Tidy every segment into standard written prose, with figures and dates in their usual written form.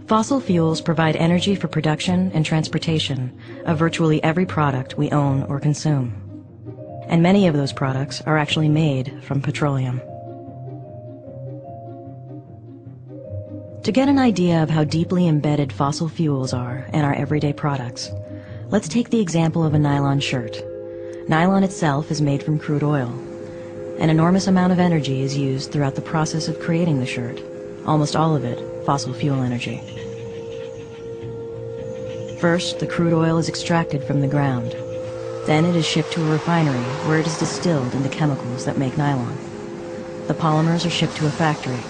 Fossil fuels provide energy for production and transportation of virtually every product we own or consume. And many of those products are actually made from petroleum. To get an idea of how deeply embedded fossil fuels are in our everyday products, let's take the example of a nylon shirt. Nylon itself is made from crude oil. An enormous amount of energy is used throughout the process of creating the shirt, almost all of it fossil fuel energy. First, the crude oil is extracted from the ground. Then it is shipped to a refinery where it is distilled into chemicals that make nylon. The polymers are shipped to a factory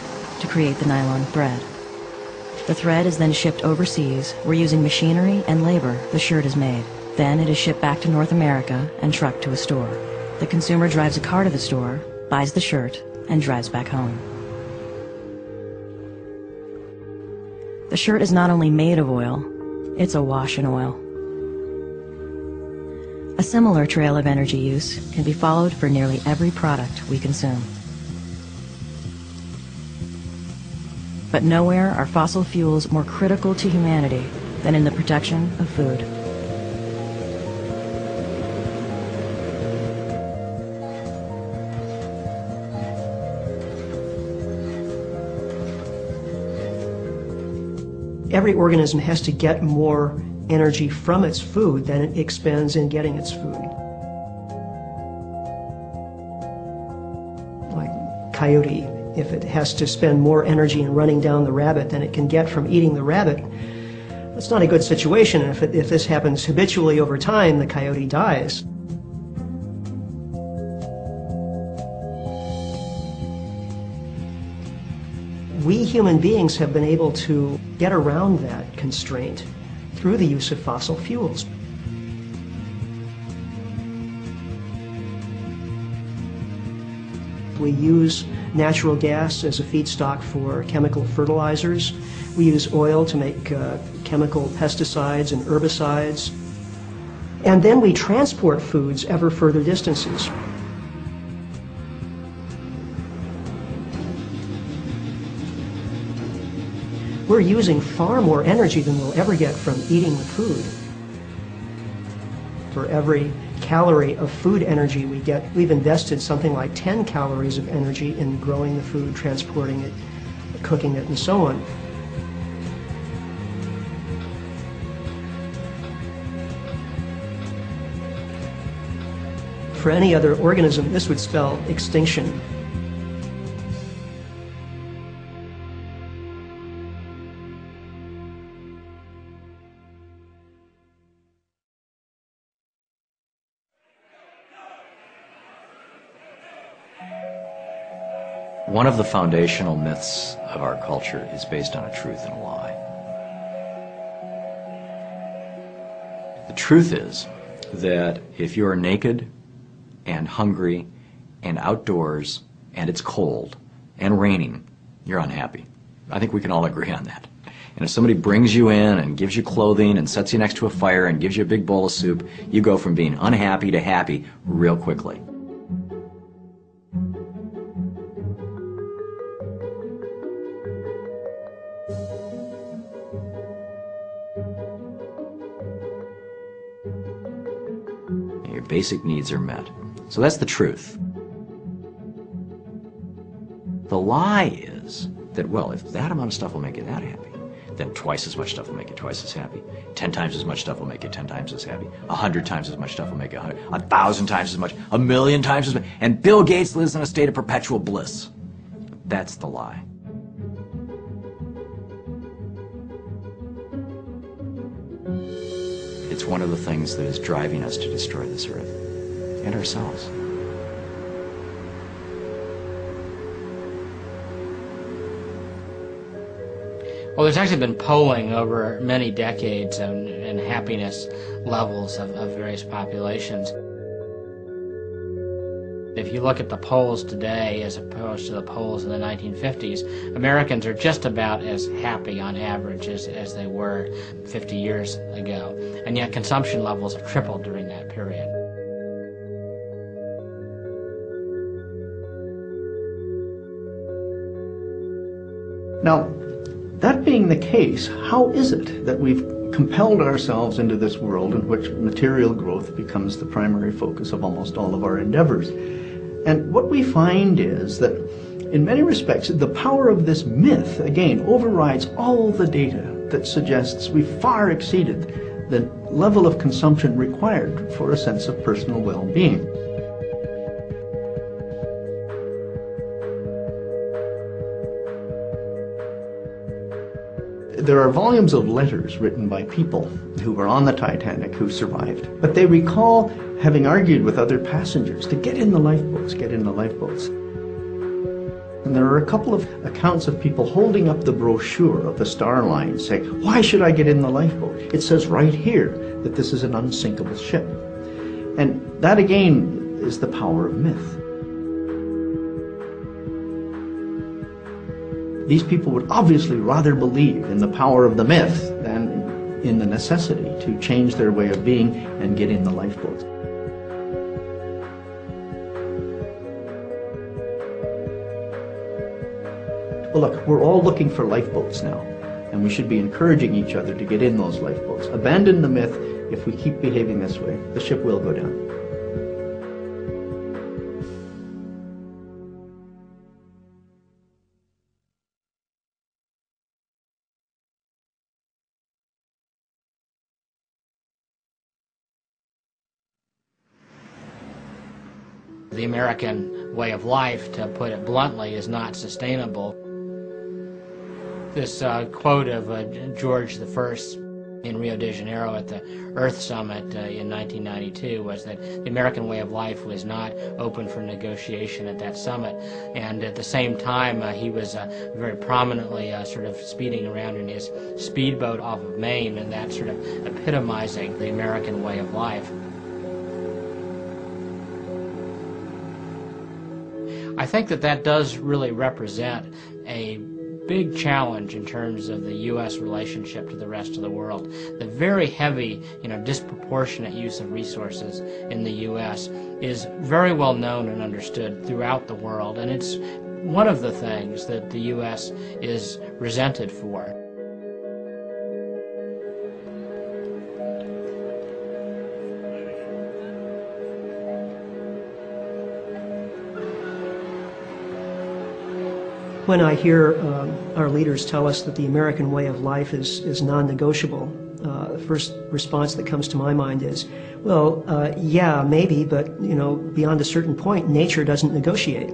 to create the nylon thread. The thread is then shipped overseas where, using machinery and labor, the shirt is made. Then it is shipped back to North America and trucked to a store. The consumer drives a car to the store, buys the shirt, and drives back home. The shirt is not only made of oil, it's awash in oil. A similar trail of energy use can be followed for nearly every product we consume. But nowhere are fossil fuels more critical to humanity than in the production of food. Every organism has to get more energy from its food than it expends in getting its food. Like coyote, if it has to spend more energy in running down the rabbit than it can get from eating the rabbit, that's not a good situation. If this happens habitually over time, the coyote dies. We human beings have been able to get around that constraint through the use of fossil fuels. We use natural gas as a feedstock for chemical fertilizers. We use oil to make chemical pesticides and herbicides. And then we transport foods ever further distances. We're using far more energy than we'll ever get from eating the food. For every calorie of food energy we get, we've invested something like 10 calories of energy in growing the food, transporting it, cooking it, and so on. For any other organism, this would spell extinction. One of the foundational myths of our culture is based on a truth and a lie. The truth is that if you are naked and hungry and outdoors and it's cold and raining, you're unhappy. I think we can all agree on that. And if somebody brings you in and gives you clothing and sets you next to a fire and gives you a big bowl of soup, you go from being unhappy to happy real quickly. Your basic needs are met. So that's the truth. The lie is that, well, if that amount of stuff will make you that happy, then twice as much stuff will make you twice as happy. 10 times as much stuff will make you 10 times as happy. 100 times as much stuff will make you 100. 1,000 times as much. 1,000,000 times as much. And Bill Gates lives in a state of perpetual bliss. That's the lie. It's one of the things that is driving us to destroy this earth and ourselves. Well, there's actually been polling over many decades and happiness levels of various populations. If you look at the polls today as opposed to the polls in the 1950s, Americans are just about as happy on average as they were 50 years ago. And yet consumption levels have tripled during that period. Now, That being the case, how is it that we've compelled ourselves into this world in which material growth becomes the primary focus of almost all of our endeavors? And what we find is that, in many respects, the power of this myth, again, overrides all the data that suggests we've far exceeded the level of consumption required for a sense of personal well-being. There are volumes of letters written by people who were on the Titanic who survived, but they recall having argued with other passengers to get in the lifeboats, get in the lifeboats. And there are a couple of accounts of people holding up the brochure of the Star Line saying, "Why should I get in the lifeboat? It says right here that this is an unsinkable ship." And that again is the power of myth. These people would obviously rather believe in the power of the myth than in the necessity to change their way of being and get in the lifeboats. Well, look, we're all looking for lifeboats now, and we should be encouraging each other to get in those lifeboats. Abandon the myth. If we keep behaving this way, the ship will go down. The American way of life, to put it bluntly, is not sustainable. This quote of George I in Rio de Janeiro at the Earth Summit in 1992 was that the American way of life was not open for negotiation at that summit. And at the same time, he was very prominently sort of speeding around in his speedboat off of Maine, and that sort of epitomizing the American way of life. I think that that does really represent a big challenge in terms of the U.S. relationship to the rest of the world. The very heavy, disproportionate use of resources in the U.S. is very well known and understood throughout the world, and it's one of the things that the U.S. is resented for. When I hear our leaders tell us that the American way of life is non-negotiable, the first response that comes to my mind is, well, yeah, maybe, but, beyond a certain point, nature doesn't negotiate.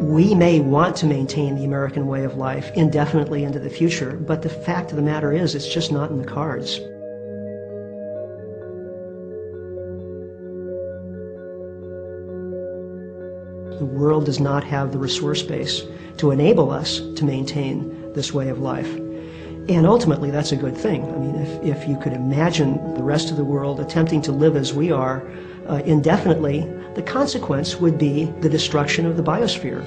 We may want to maintain the American way of life indefinitely into the future, but the fact of the matter is it's just not in the cards. The world does not have the resource base to enable us to maintain this way of life. And ultimately, that's a good thing. I mean, if you could imagine the rest of the world attempting to live as we are indefinitely, the consequence would be the destruction of the biosphere.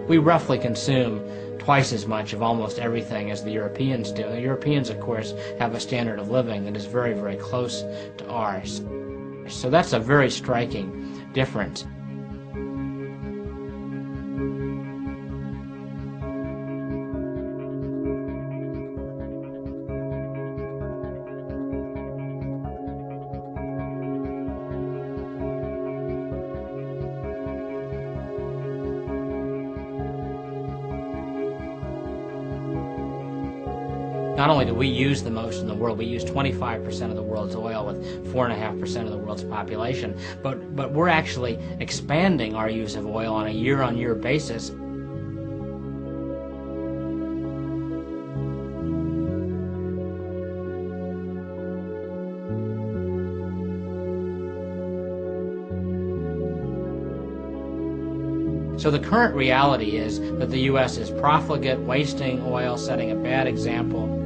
We roughly consume twice as much of almost everything as the Europeans do. The Europeans, of course, have a standard of living that is very, very close to ours. So that's a very striking difference. Not only do we use the most in the world, we use 25% of the world's oil with 4.5% of the world's population, but we're actually expanding our use of oil on a year-on-year basis. So the current reality is that the U.S. is profligate, wasting oil, setting a bad example.